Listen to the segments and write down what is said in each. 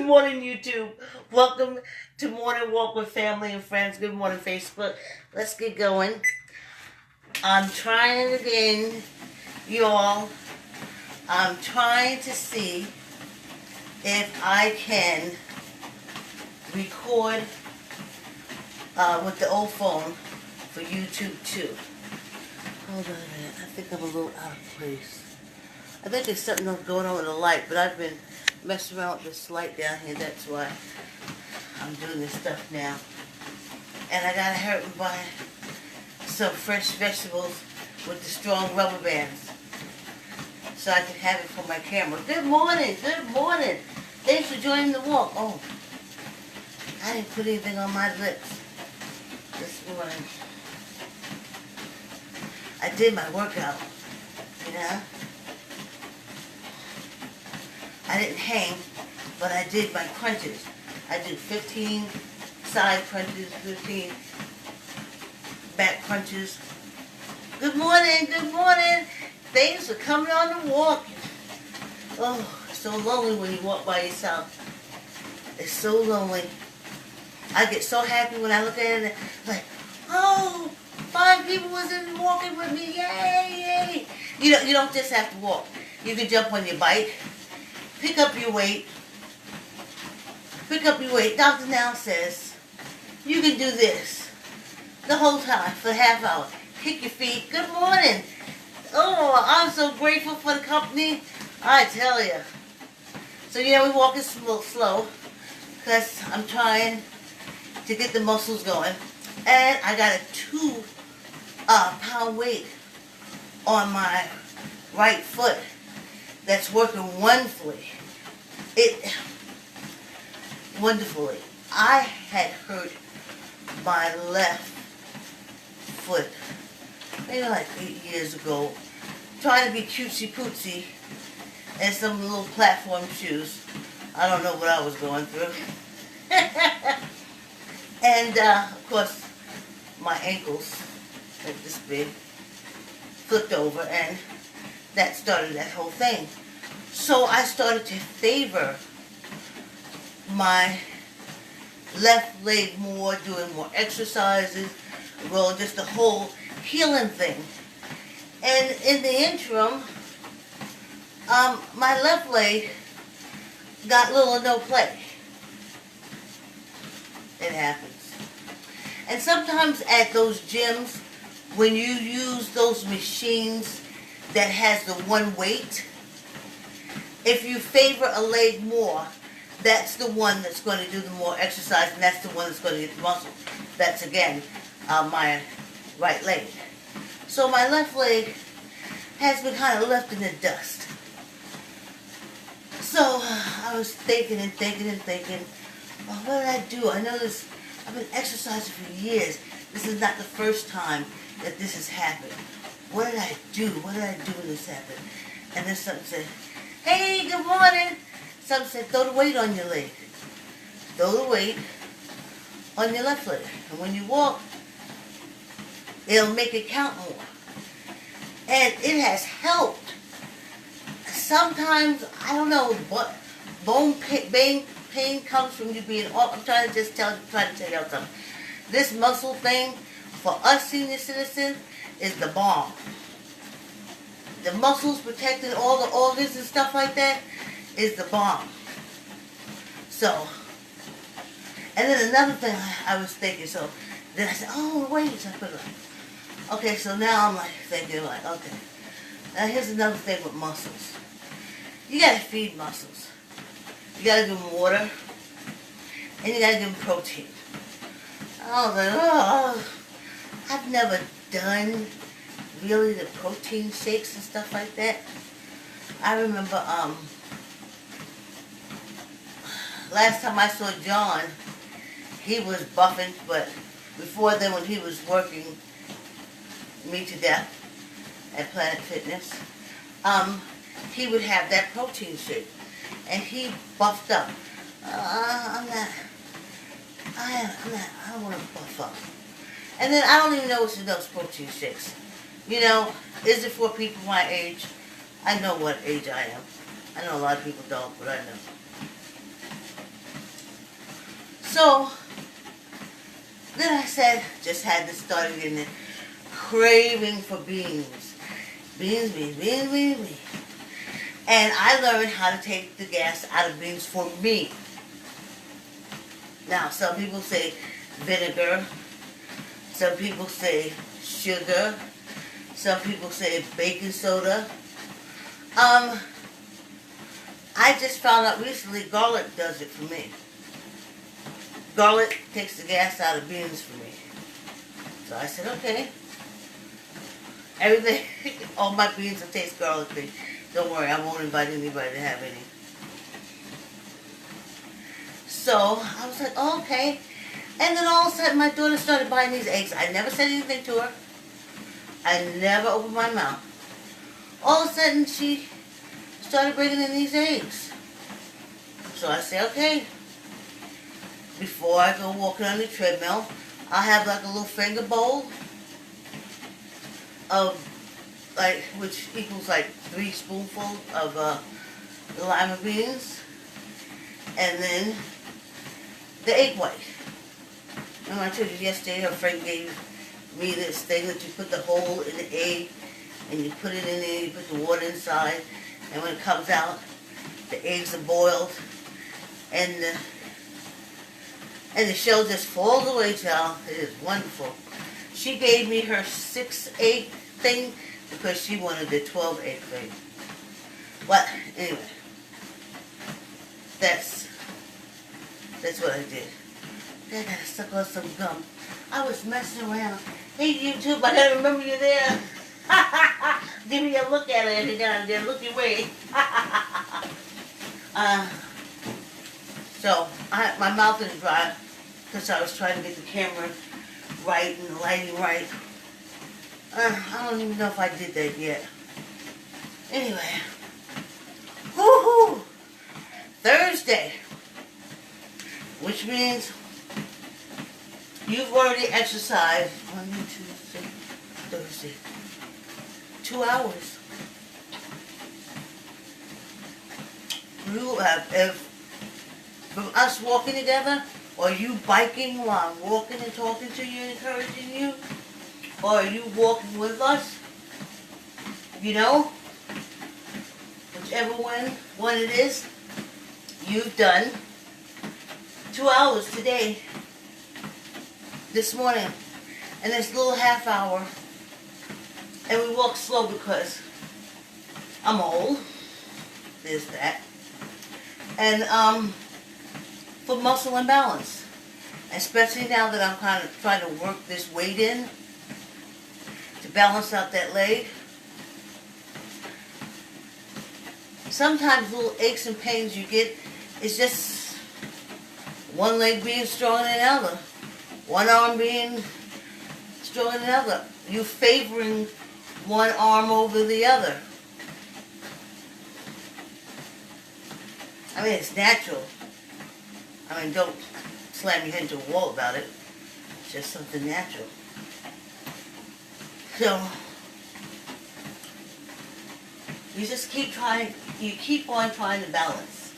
Good morning, YouTube. Welcome to Morning Walk with Family and Friends. Good morning, Facebook. Let's get going. I'm trying it again, y'all. I'm trying to see if I can record with the old phone for YouTube too. Hold on a minute. I think I'm a little out of place. I think there's something else going on with the light, but I've been messing around with this light down here. That's why I'm doing this stuff now. And I gotta hurry and buy some fresh vegetables with the strong rubber bands so I can have it for my camera. Good morning. Good morning. Thanks for joining the walk. Oh, I didn't put anything on my lips this morning. I did my workout, you know. I didn't hang, but I did my crunches. I did 15 side crunches, 15 back crunches. Good morning, good morning. Thanks for coming on the walk. Oh, it's so lonely when you walk by yourself. It's so lonely. I get so happy when I look at it, like, oh, 5 people was in walking with me, yay, yay. You don't just have to walk. You can jump on your bike. Pick up your weight. Pick up your weight. Dr. Now says you can do this the whole time for a half hour. Kick your feet. Good morning. Oh, I'm so grateful for the company. I tell you. So yeah, we're walking slow because I'm trying to get the muscles going. And I got a 2-pound weight on my right foot that's working wonderfully. Wonderfully. I had hurt my left foot maybe like 8 years ago, trying to be cutesy pootsy in some little platform shoes. I don't know what I was going through. And of course, my ankles, like this big, flipped over, and that started that whole thing. So I started to favor my left leg more, doing more exercises, well, just the whole healing thing. And in the interim, my left leg got little or no play. It happens. And sometimes at those gyms, when you use those machines that has the one weight, if you favor a leg more, that's the one that's going to do the more exercise, and that's the one that's going to get the muscle. That's, again, my right leg. So my left leg has been kind of left in the dust. So I was thinking and thinking and thinking, well, what did I do? I know this, I've been exercising for years. This is not the first time that this has happened. What did I do? What did I do when this happened? And then something said, hey, good morning. Something said, throw the weight on your leg. Throw the weight on your left leg. And when you walk, it'll make it count more. And it has helped. Sometimes, I don't know what bone pain comes from you being off. I'm trying to just try to tell y'all something. This muscle thing, for us senior citizens, is the bomb. The muscles protecting all the organs and stuff like that is the bomb. So, and then another thing I was thinking, so then I said, oh, wait, so I put it like, okay, so now I'm like thinking like, okay, now here's another thing with muscles. You gotta feed muscles. You gotta give them water, and you gotta give them protein. I was like, oh, I've never done really the protein shakes and stuff like that. I remember last time I saw John, he was buffing, but before then when he was working me to death at Planet Fitness, he would have that protein shake, and he buffed up. I don't want to buff up. And then I don't even know what's in those protein shakes. You know, is it for people my age? I know what age I am. I know a lot of people don't, but I know. So then I said, just had this started in the craving for beans. Beans, beans, beans, beans, beans. And I learned how to take the gas out of beans for me. Now, some people say vinegar. Some people say sugar. Some people say baking soda. I just found out recently garlic does it for me. Garlic takes the gas out of beans for me. So I said, okay. Everything, all my beans will taste garlicky. Don't worry, I won't invite anybody to have any. So I was like, oh, okay. And then all of a sudden my daughter started buying these eggs. I never said anything to her. I never opened my mouth. All of a sudden she started bringing in these eggs. So I said, okay. Before I go walking on the treadmill, I'll have like a little finger bowl of like, which equals like 3 spoonfuls of the lima beans, and then the egg white. Remember I told you yesterday her friend gave me this thing that you put the hole in the egg and you put it in there, you put the water inside, and when it comes out, the eggs are boiled, and the shell just falls away, child. It is wonderful. She gave me her 6-egg thing because she wanted the 12-egg thing. But anyway, that's what I did. Then I gotta suck on some gum. I was messing around. Hey YouTube, I gotta remember you're there. Give me a look at it every now and then. Look your way. So my mouth is dry because I was trying to get the camera right and the lighting right. I don't even know if I did that yet. Anyway, woohoo! Thursday, which means you've already exercised 1, 2, 3, Thursday, 2 hours. You have, from us walking together, or you biking while I'm walking and talking to you and encouraging you, or are you walking with us, you know, whichever one it is, you've done 2 hours today, this morning, and this little half hour, and we walk slow because I'm old, there's that, and for muscle and balance, especially now that I'm kind of trying to work this weight in to balance out that leg. Sometimes little aches and pains you get is just one leg being stronger than the other, one arm being stronger than the other. You favoring one arm over the other. I mean, it's natural. I mean, don't slam your head into a wall about it. It's just something natural. So, you just keep trying, you keep on trying to balance.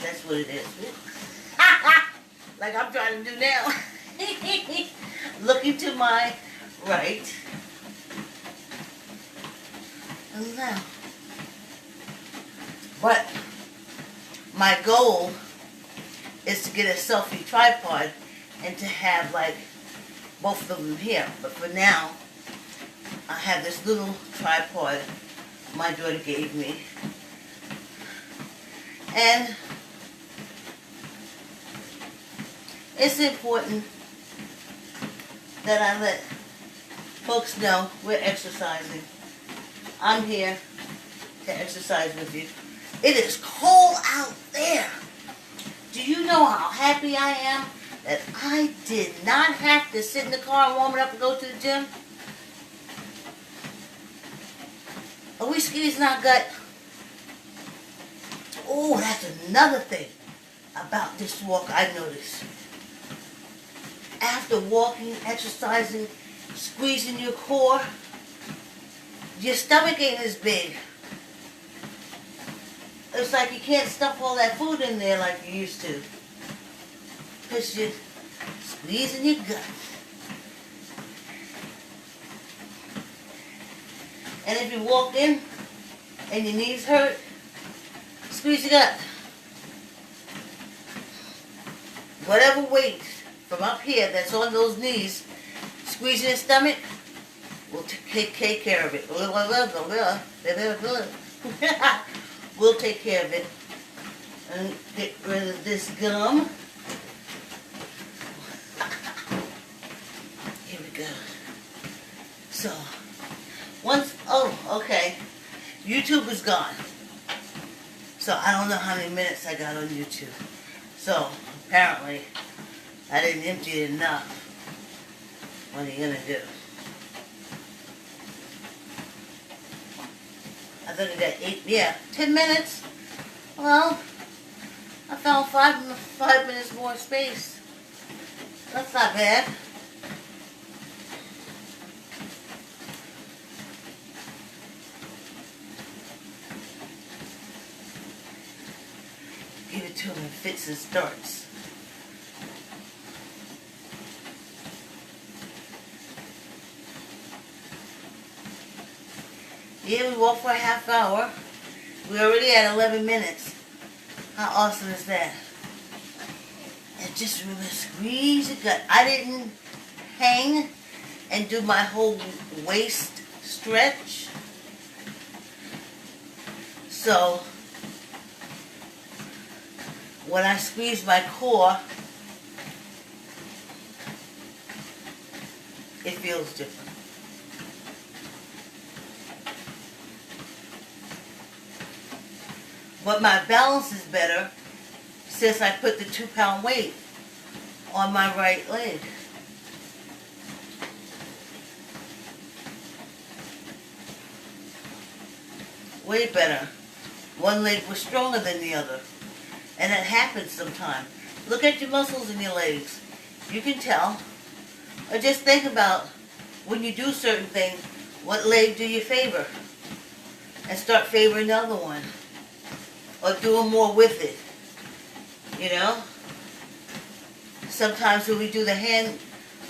That's what it is. Like I'm trying to do now. Looking to my right. And now. But my goal is to get a selfie tripod and to have like both of them here. But for now, I have this little tripod my daughter gave me. And it's important that I let folks know we're exercising. I'm here to exercise with you. It is cold out there. Do you know how happy I am that I did not have to sit in the car and warm it up and go to the gym? A whiskey's not gut. Oh, that's another thing about this walk I noticed. After walking, exercising, squeezing your core, your stomach ain't as big. It's like you can't stuff all that food in there like you used to. because you're squeezing your gut. And if you walk in and your knees hurt, squeeze your gut. Whatever weight from up here that's on those knees, squeezing your stomach, we'll take care of it. We'll take care of it. And get rid of this gum. Here we go. So, okay. YouTube is gone. So I don't know how many minutes I got on YouTube. So, apparently, I didn't empty it enough. What are you gonna do? I think I got 10 minutes. Well, I found five minutes more space. That's not bad. Give it to him in fits and starts. Yeah, we walked for a half hour. We're already at 11 minutes. How awesome is that? And just really squeeze your gut. I didn't hang and do my whole waist stretch. So, when I squeeze my core, it feels different. But my balance is better since I put the 2-pound weight on my right leg. Way better. One leg was stronger than the other. And it happens sometimes. Look at your muscles in your legs. You can tell. Or just think about when you do certain things, what leg do you favor? And start favoring the other one. Or doing more with it. You know? Sometimes when we do the hand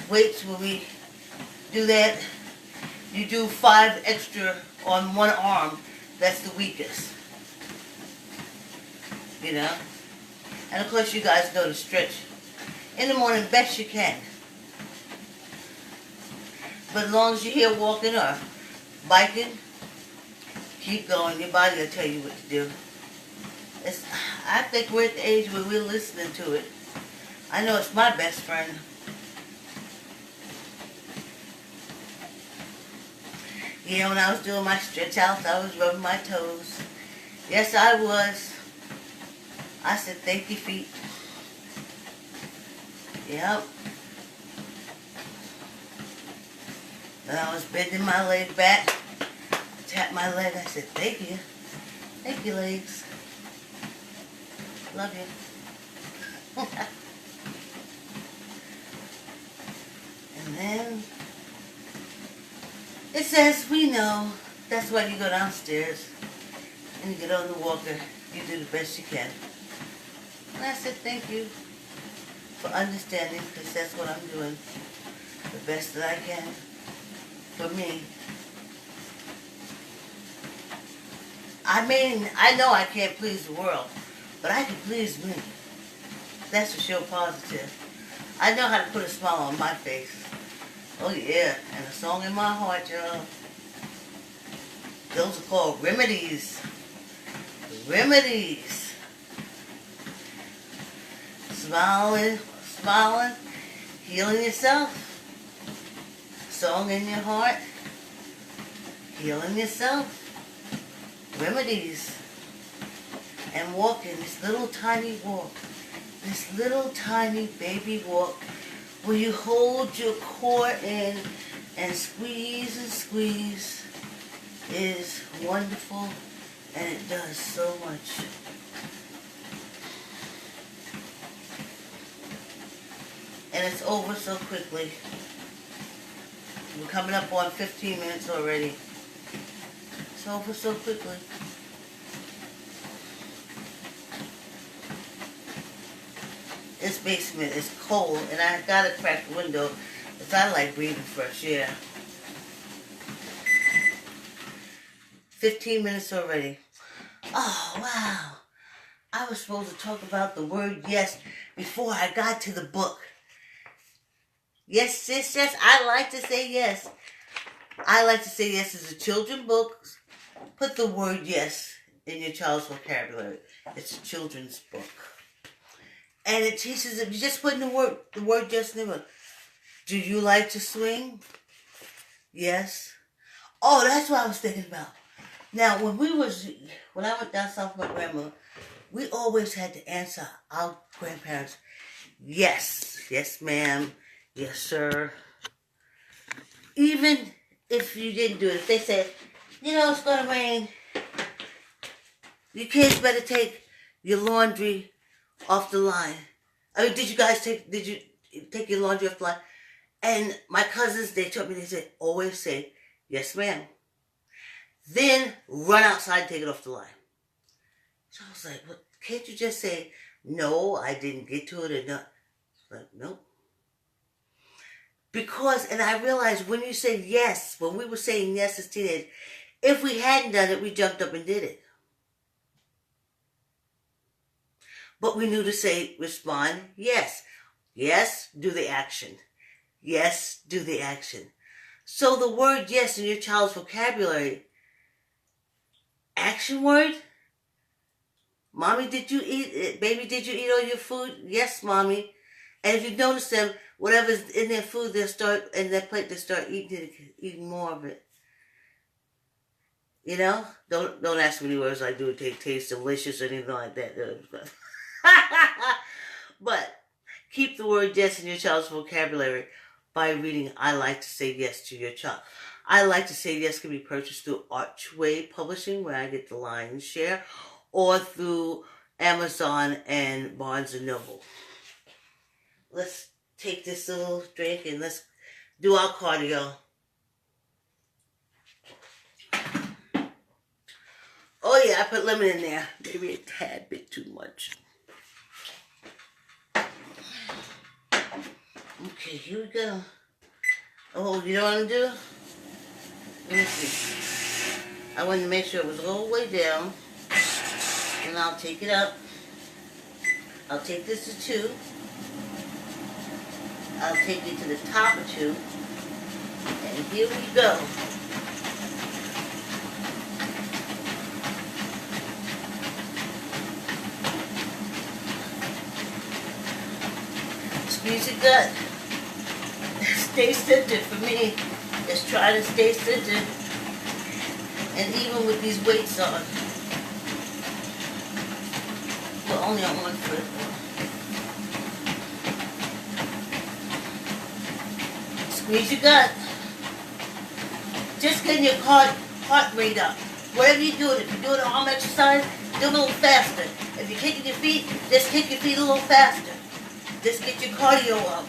weights, when we do that, you do 5 extra on one arm. That's the weakest. You know? And of course you guys know to stretch in the morning best you can. But as long as you're here walking or biking, keep going. Your body will tell you what to do. I think we're at the age where we're listening to it. I know it's my best friend. You know, when I was doing my stretch outs, I was rubbing my toes. Yes, I was. I said, thank you, feet. Yep. Then I was bending my leg back. Tapped my leg. I said, thank you. Thank you, legs. Love you. And then it says, we know. That's why you go downstairs and you get on the walker. You do the best you can. And I said, thank you for understanding, because that's what I'm doing. The best that I can for me. I mean, I know I can't please the world, but I can please me. That's for sure positive. I know how to put a smile on my face. Oh yeah, and a song in my heart, y'all. Those are called remedies. Remedies. Smiling, healing yourself. Song in your heart, healing yourself. Remedies. And walking this little tiny walk. This little tiny baby walk where you hold your core in and squeeze is wonderful, and it does so much. And it's over so quickly. We're coming up on 15 minutes already. It's over so quickly. this basement is cold, and I gotta crack the window because I like breathing fresh air. 15 minutes already. Oh, wow. I was supposed to talk about the word yes before I got to the book. Yes, sis, yes. I like to say yes. I like to say yes as a children's book. Put the word yes in your child's vocabulary. It's a children's book. And it teaches them, you just put in the word yes in the book. Do you like to swing? Yes. Oh, that's what I was thinking about. Now, when I went down south with my grandma, we always had to answer our grandparents, yes. Yes, ma'am. Yes, sir. Even if you didn't do it, if they said, it's going to rain, you kids better take your laundry off the line. I mean, did you take your laundry off the line? And my cousins, they taught me, they said, always say, yes, ma'am. Then run outside and take it off the line. So I was like, well, can't you just say, no, I didn't get to it or not? Like, nope. Because, and I realized when you say yes, when we were saying yes as teenagers, if we hadn't done it, we jumped up and did it. But we knew to respond, yes. Yes, do the action. Yes, do the action. So the word yes in your child's vocabulary, action word. Mommy, did you eat? Baby, did you eat all your food? Yes, mommy. And if you notice them, whatever's in their food, they'll start, in their plate, they'll start eating more of it. Don't ask me any words like, do it taste delicious or anything like that. But keep the word yes in your child's vocabulary by reading I Like to Say Yes to your child. I Like to Say Yes can be purchased through Archway Publishing, where I get the lion's share, or through Amazon and Barnes & Noble. Let's take this little drink and let's do our cardio. Oh yeah, I put lemon in there. Maybe a tad bit too much. Okay, here we go. Oh, you know what I'm gonna do? Let me see. I wanted to make sure it was all the way down. And I'll take it up. I'll take this to 2. I'll take it to the top of 2. And here we go. Squeeze your gut. Stay centered for me. Just try to stay centered. And even with these weights on, we're only on one foot. Squeeze your gut. Just getting your heart rate up. Whatever you're doing, if you're doing an arm exercise, do it a little faster. If you're kicking your feet, just kick your feet a little faster. Just get your cardio up.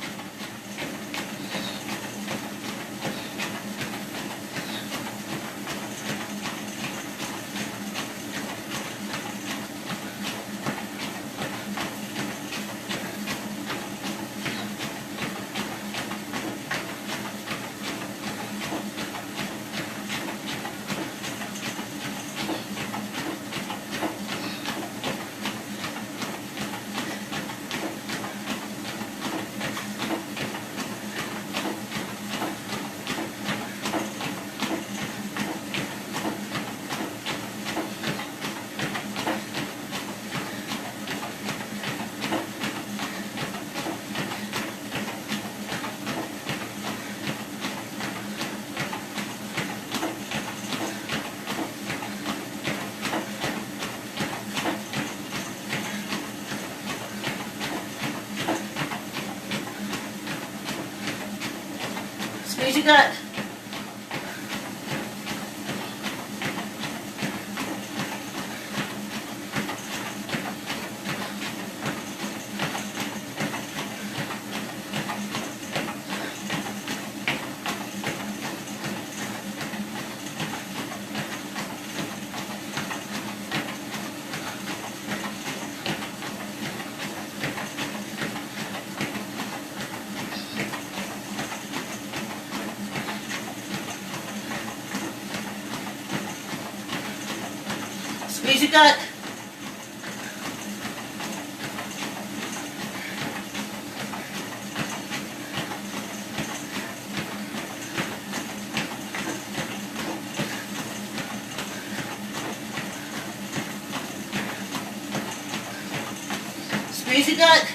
Squeeze your gut. Squeeze your gut. Squeeze your gut.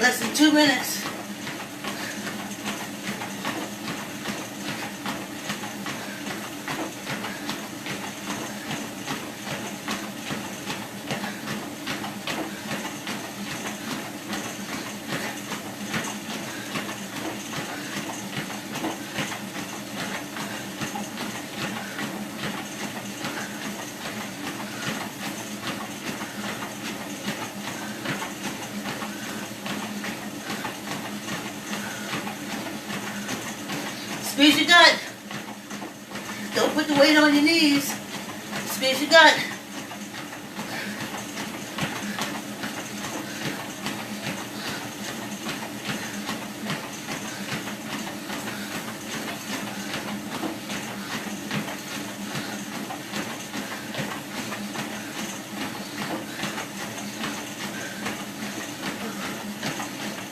Less than 2 minutes. Squeeze your gut. Don't put the weight on your knees. Squeeze your gut.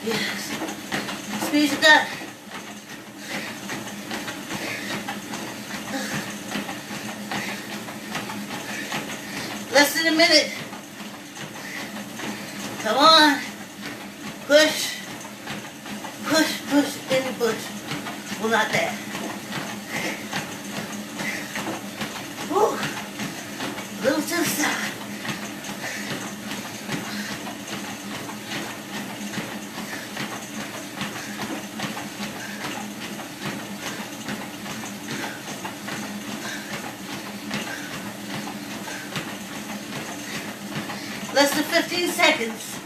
Yes. Squeeze your gut. Less than a minute. Come on. Push. Push, push, in the push. Well, not that. Woo. A little to the side. Less than 15 seconds.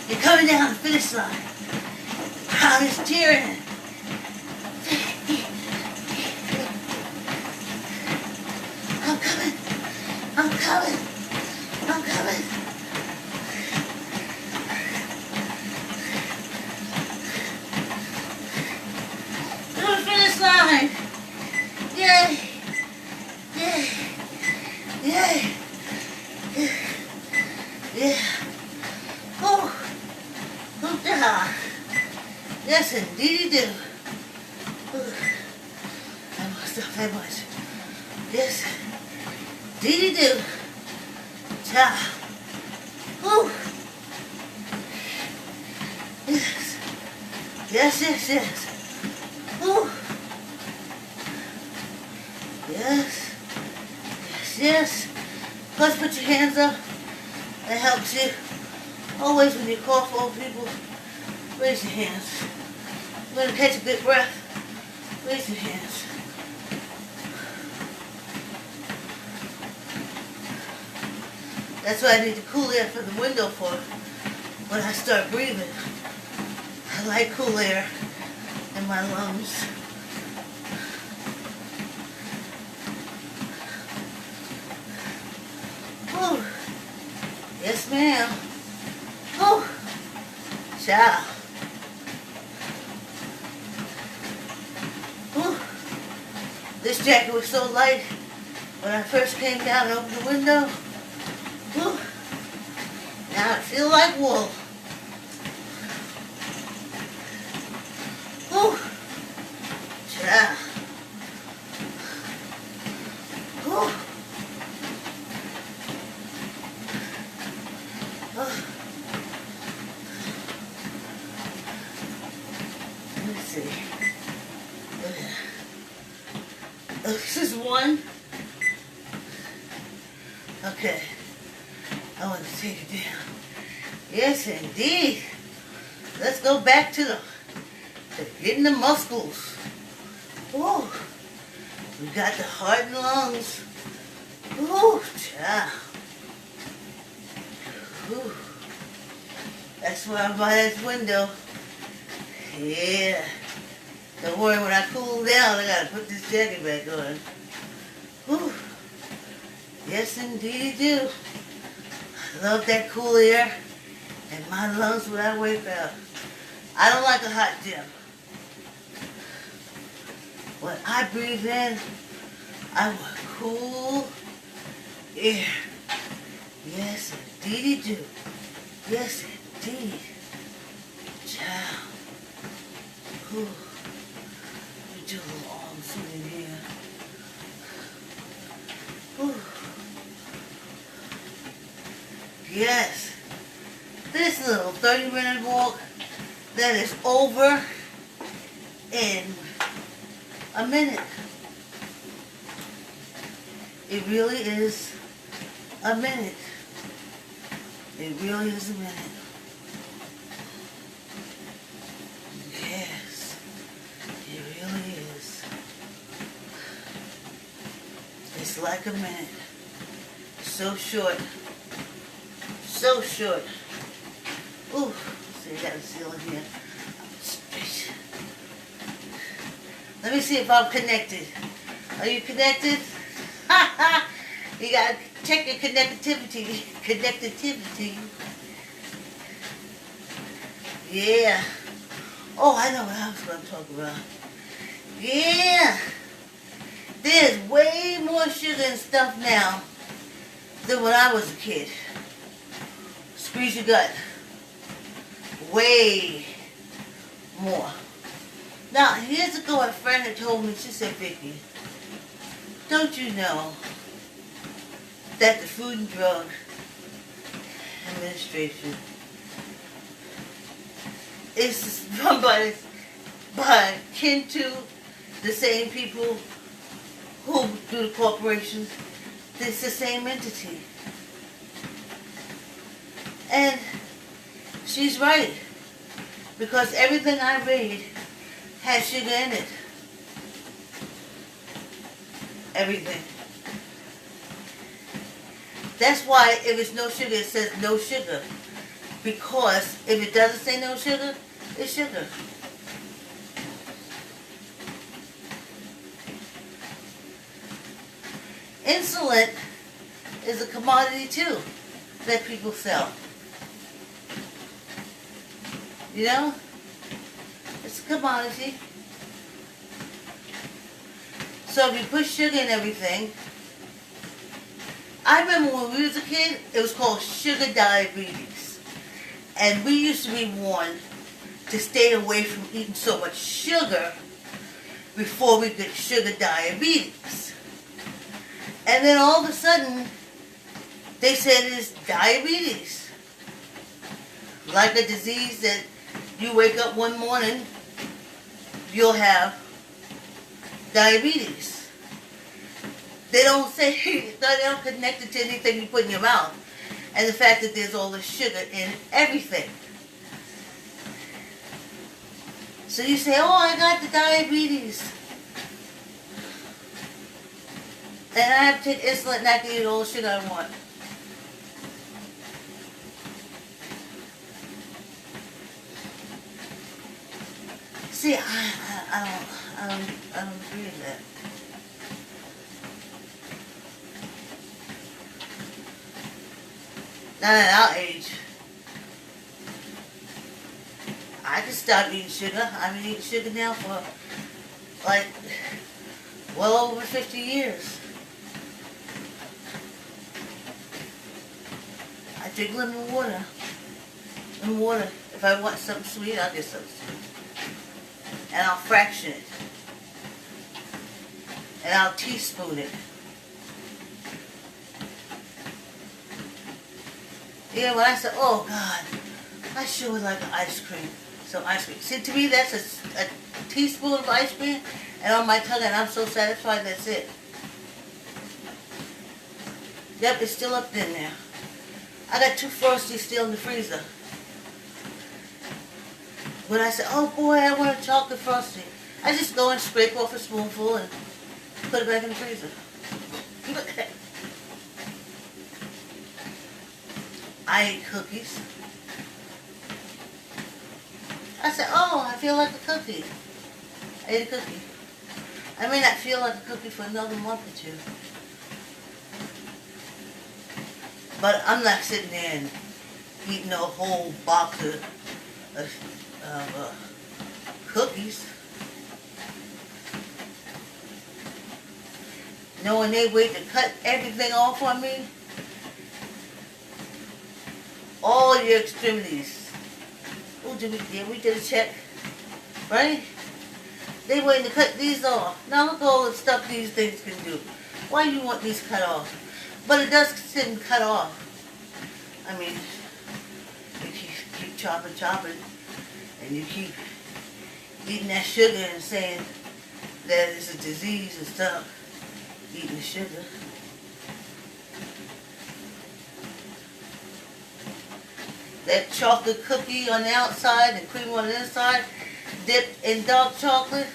You're coming down the finish line. The crowd is cheering. I'm coming. I'm coming. I'm coming. To the finish line. Yay. Yay. Yay. Yeah. Oh. Oh, yeah. Yes, indeed you do. I must have that much. Yes, indeed you do. Ciao. Oh. Yes. Yes, yes, yes. Oh. Yes. Yes, yes. Plus put your hands up. That helps you. Always when you cough over people, raise your hands. You're going to catch a good breath. Raise your hands. That's what I need the cool air from the window for when I start breathing. I like cool air in my lungs. Whew. Yes, ma'am. Oh, ciao. Oh, this jacket was so light when I first came down and opened the window. Oh, now I feel like wool. Oh, ciao. Oh. Let me see. This is one. Okay. I want to take it down. Yes, indeed. Let's go back to getting the muscles. Oh, we got the heart and lungs. Oh, child. Ooh. That's why I'm by this window. Yeah. Don't worry, when I cool down, I gotta put this jacket back on. Whew. Yes, indeed you do. I love that cool air and my lungs when I wake up. I don't like a hot gym. When I breathe in, I want cool air. Yes, indeed you do. Yes, indeed. Child. Ooh. Let me do a little arm sitting here. Ooh. Yes. This little 30-minute walk that is over in a minute. It really is a minute. It really is a minute. Yes, it really is. It's like a minute. So short. So short. Ooh, see, I got a seal in here. Straight. Let me see if I'm connected. Are you connected? Ha ha! You gotta check your connectivity. Connectivity. Yeah. Oh, I know what I was going to talk about. Yeah. There's way more sugar and stuff now than when I was a kid. Squeeze your gut. Way more. Now, here's ago a friend had told me, she said, Vicki, don't you know that the Food and Drug Administration is run by kin to the same people who do the corporations? It's the same entity. And she's right, because everything I read has sugar in it. Everything. That's why if it's no sugar, it says no sugar. Because if it doesn't say no sugar, it's sugar. Insulin is a commodity too that people sell. You know? It's a commodity. So if you put sugar in everything, I remember when we was a kid, it was called sugar diabetes. And we used to be warned to stay away from eating so much sugar before we get sugar diabetes. And then all of a sudden, they said it's diabetes. Like a disease that you wake up one morning, you'll have diabetes. They don't say, they don't connect it to anything you put in your mouth. And the fact that there's all this sugar in everything. So you say, oh, I got the diabetes. And I have to take insulin and I can eat all the sugar I want. See, I don't agree with that. Not at our age. I just stopped eating sugar. I've been eating sugar now for like well over 50 years. I drink lemon water. Lemon water. If I want something sweet, I'll get something sweet. And I'll fraction it. And I'll teaspoon it. Yeah, when I said, oh God, I sure would like an ice cream. Some ice cream. See, to me that's a teaspoon of ice cream and on my tongue and I'm so satisfied, that's it. Yep, it's still up in there. I got 2 Frosties still in the freezer. When I said, oh boy, I want a chocolate Frosty, I just go and scrape off a spoonful and put it back in the freezer. I eat cookies. I said, oh, I feel like a cookie. I ate a cookie. I may not feel like a cookie for another month or 2. But I'm not sitting there and eating a whole box of of cookies. Knowing they wait to cut everything off on me. All your extremities. Oh, we did a check. Right? They waiting to cut these off. Now look at all the stuff these things can do. Why do you want these cut off? But it does sit and cut off. I mean, you keep chopping, and you keep eating that sugar and saying that it's a disease and stuff. Eating the sugar. That chocolate cookie on the outside and cream on the inside, dipped in dark chocolate.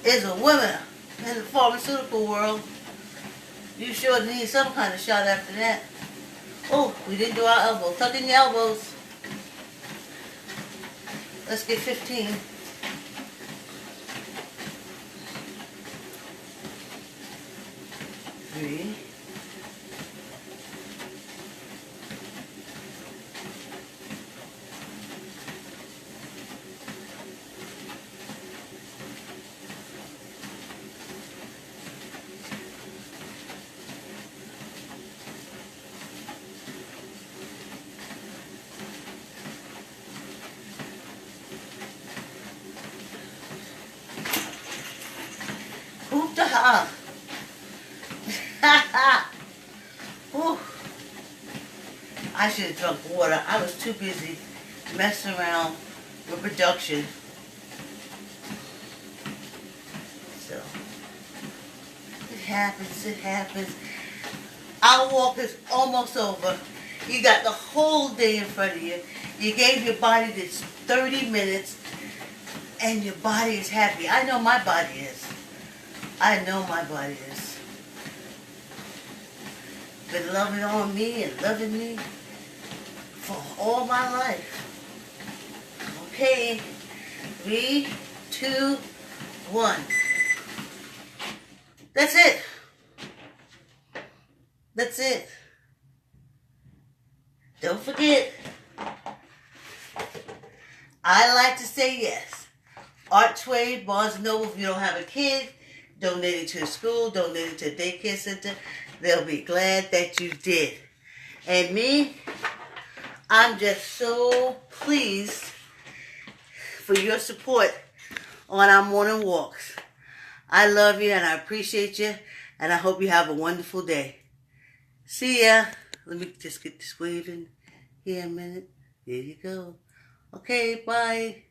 Is a woman in the pharmaceutical world. You sure need some kind of shot after that. Oh, we didn't do our elbows. Tuck in your elbows. Let's get 15. 3. Hoop-da-ha. Whew. I should have drunk water. I was too busy messing around with production. So, it happens. Our walk is almost over. You got the whole day in front of you. You gave your body this 30 minutes and your body is happy. I know my body is. Been loving on me and loving me for all my life. Okay, 3, 2, 1. That's it. Don't forget, I like to say yes. Archway, Barnes & Noble, if you don't have a kid, donate it to a school, donate it to a daycare center. They'll be glad that you did. And me, I'm just so pleased for your support on our morning walks. I love you and I appreciate you, and I hope you have a wonderful day. See ya. Let me just get this waving here a minute. There you go. Okay, bye.